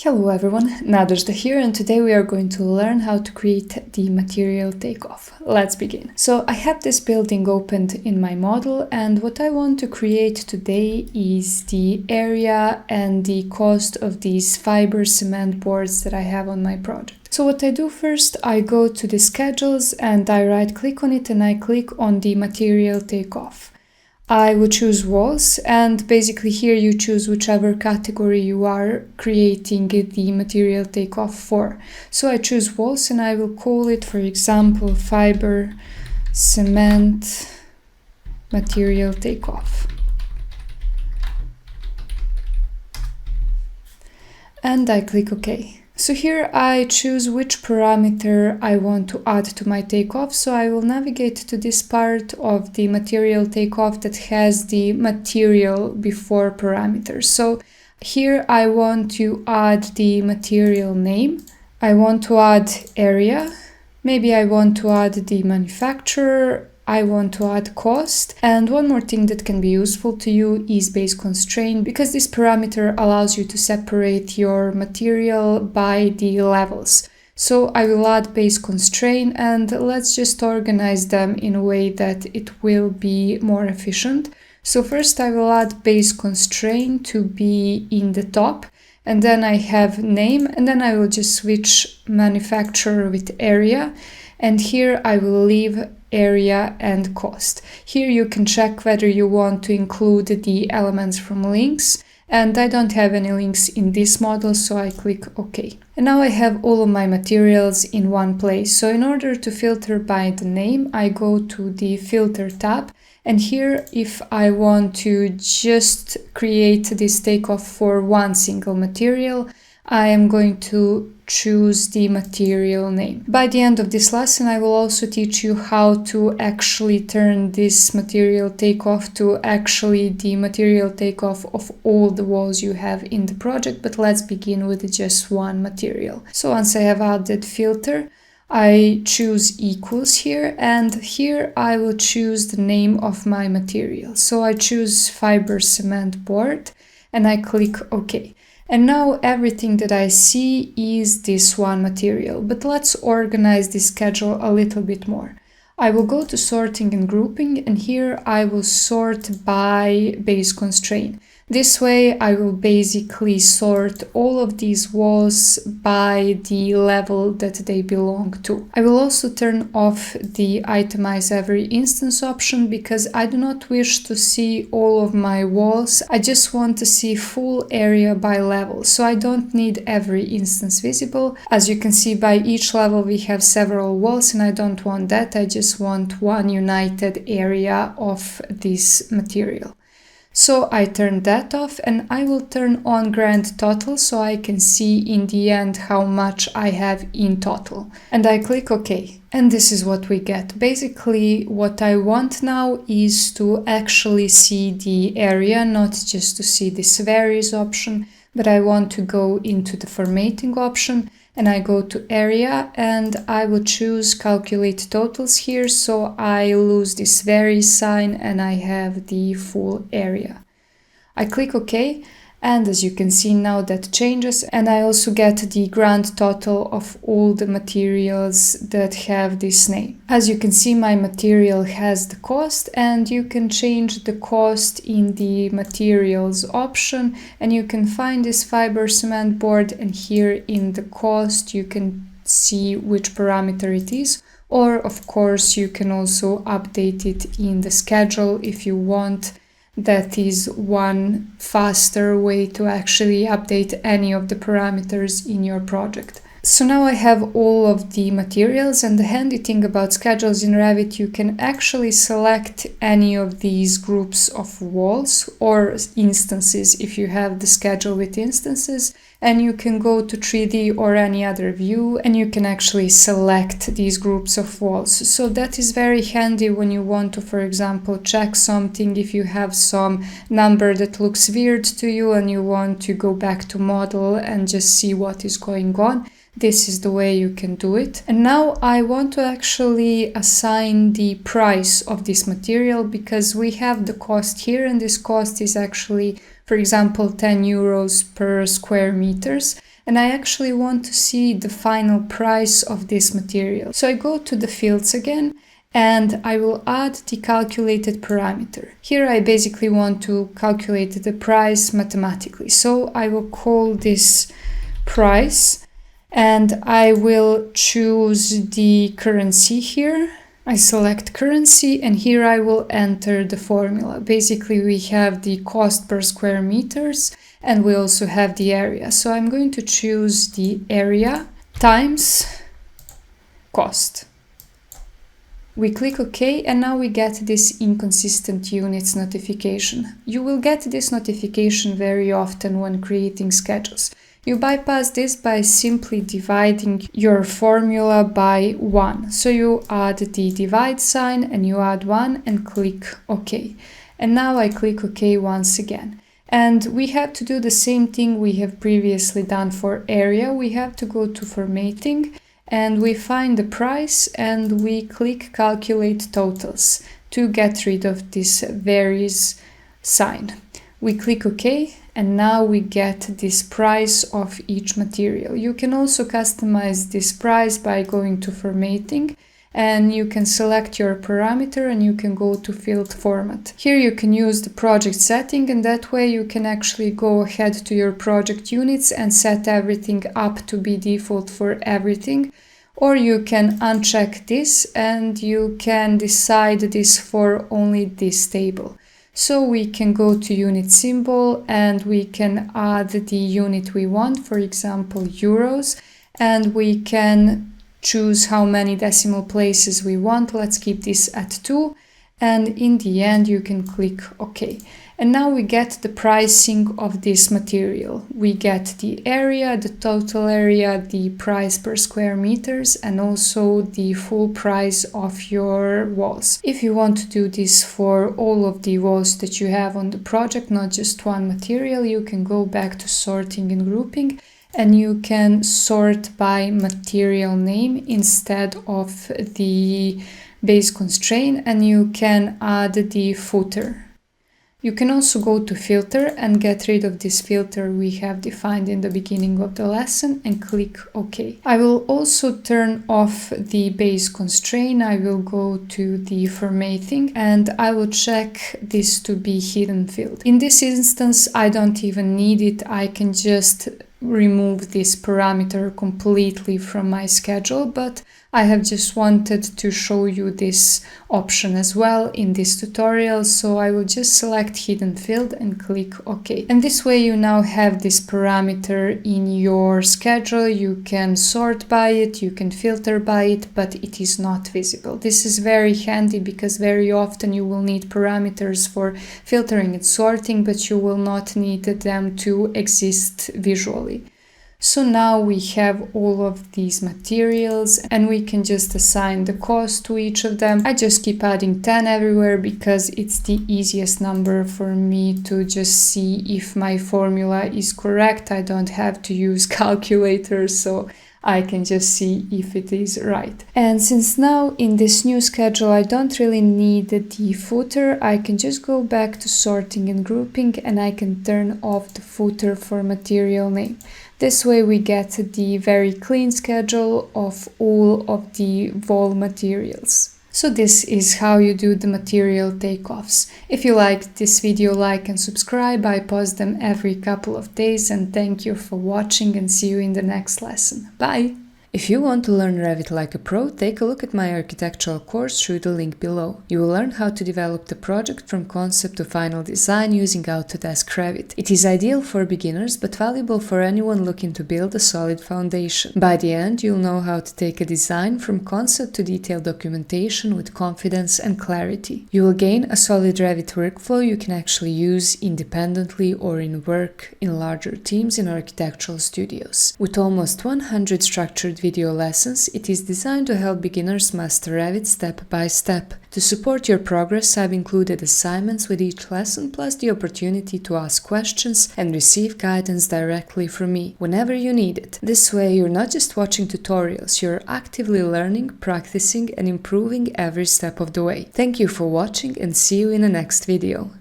Hello everyone, Nadezhda here, and today we are going to learn how to create the material takeoff. Let's begin. So I have this building opened in my model, and what I want to create today is the area and the cost of these fiber cement boards that I have on my project. So what I do first, I go to the schedules and I right click on it and I click on the material takeoff. I will choose walls, and basically here you choose whichever category you are creating the material takeoff for. So I choose walls and I will call it, for example, fiber cement material takeoff. And I click OK. So here I choose which parameter I want to add to my takeoff. So I will navigate to this part of the material takeoff that has the material before parameters. So here I want to add the material name. I want to add area. Maybe I want to add the manufacturer. I want to add cost, and one more thing that can be useful to you is base constraint, because this parameter allows you to separate your material by the levels. So I will add base constraint, and let's just organize them in a way that it will be more efficient. So first I will add base constraint to be in the top, and then I have name, and then I will just switch manufacturer with area, and here I will leave area and cost. Here you can check whether you want to include the elements from links, and I don't have any links in this model, so I click OK. And now I have all of my materials in one place. So in order to filter by the name, I go to the filter tab, and here if I want to just create this takeoff for one single material, I am going to choose the material name. By the end of this lesson, I will also teach you how to actually turn this material takeoff to actually the material takeoff of all the walls you have in the project, but let's begin with just one material. So once I have added filter, I choose equals here, and here I will choose the name of my material. So I choose fiber cement board and I click OK. And now everything that I see is this one material, but let's organize this schedule a little bit more. I will go to sorting and grouping, and here I will sort by base constraint. This way I will basically sort all of these walls by the level that they belong to. I will also turn off the itemize every instance option, because I do not wish to see all of my walls. I just want to see full area by level, so I don't need every instance visible. As you can see, by each level we have several walls, and I don't want that. I just want one united area of this material. So I turn that off, and I will turn on grand total so I can see in the end how much I have in total. And I click OK. And this is what we get. Basically, what I want now is to actually see the area, not just to see this varies option, but I want to go into the formatting option, and I go to area and I will choose calculate totals here, so I lose this vary sign and I have the full area. I click OK, and as you can see now that changes, and I also get the grand total of all the materials that have this name. As you can see, my material has the cost, and you can change the cost in the materials option, and you can find this fiber cement board, and here in the cost you can see which parameter it is, or of course you can also update it in the schedule if you want. That is one faster way to actually update any of the parameters in your project. So now I have all of the materials, and the handy thing about schedules in Revit, you can actually select any of these groups of walls or instances if you have the schedule with instances, and you can go to 3D or any other view and you can actually select these groups of walls. So that is very handy when you want to, for example, check something, if you have some number that looks weird to you and you want to go back to model and just see what is going on. This is the way you can do it. And now I want to actually assign the price of this material, because we have the cost here, and this cost is actually, for example, 10 euros per square meters. and I actually want to see the final price of this material. So I go to the fields again, and I will add the calculated parameter. Here I basically want to calculate the price mathematically. So I will call this price, and I will choose the currency here. I select currency, and here I will enter the formula. Basically we have the cost per square meters, and we also have the area. So I'm going to choose the area times cost. We click OK, and now we get this inconsistent units notification. You will get this notification very often when creating schedules. You bypass this by simply dividing your formula by 1. So you add the divide sign and you add 1 and click OK. And now I click OK once again. And we have to do the same thing we have previously done for area. We have to go to formatting, and we find the price, and we click calculate totals to get rid of this varies sign. We click OK, and now we get this price of each material. You can also customize this price by going to formatting, and you can select your parameter and you can go to field format. Here you can use the project setting, and that way you can actually go ahead to your project units and set everything up to be default for everything. Or you can uncheck this and you can decide this for only this table. So we can go to unit symbol and we can add the unit we want, for example euros, and we can choose how many decimal places we want. Let's keep this at 2, and in the end you can click OK. And now we get the pricing of this material. We get the area, the total area, the price per square meters, and also the full price of your walls. If you want to do this for all of the walls that you have on the project, not just one material, you can go back to sorting and grouping, and you can sort by material name instead of the base constraint, and you can add the footer. You can also go to filter and get rid of this filter we have defined in the beginning of the lesson and click OK. I will also turn off the base constraint. I will go to the formatting and I will check this to be hidden field. In this instance, I don't even need it. I can just remove this parameter completely from my schedule, but I have just wanted to show you this option as well in this tutorial, so I will just select hidden field and click OK. And this way you now have this parameter in your schedule. You can sort by it, you can filter by it, but it is not visible. This is very handy because very often you will need parameters for filtering and sorting, but you will not need them to exist visually. So now we have all of these materials and we can just assign the cost to each of them. I just keep adding 10 everywhere because it's the easiest number for me to just see if my formula is correct. I don't have to use calculators, so I can just see if it is right. And since now in this new schedule I don't really need the footer, I can just go back to sorting and grouping and I can turn off the footer for material name. This way we get the very clean schedule of all of the wall materials. So this is how you do the material takeoffs. If you liked this video, like and subscribe. I post them every couple of days, and thank you for watching and see you in the next lesson. Bye! If you want to learn Revit like a pro, take a look at my architectural course through the link below. You will learn how to develop the project from concept to final design using Autodesk Revit. It is ideal for beginners but valuable for anyone looking to build a solid foundation. By the end, you'll know how to take a design from concept to detailed documentation with confidence and clarity. You will gain a solid Revit workflow you can actually use independently or in work in larger teams in architectural studios. With almost 100 structured video lessons, it is designed to help beginners master Revit step by step. To support your progress, I've included assignments with each lesson, plus the opportunity to ask questions and receive guidance directly from me whenever you need it. This way, you're not just watching tutorials, you're actively learning, practicing, and improving every step of the way. Thank you for watching and see you in the next video.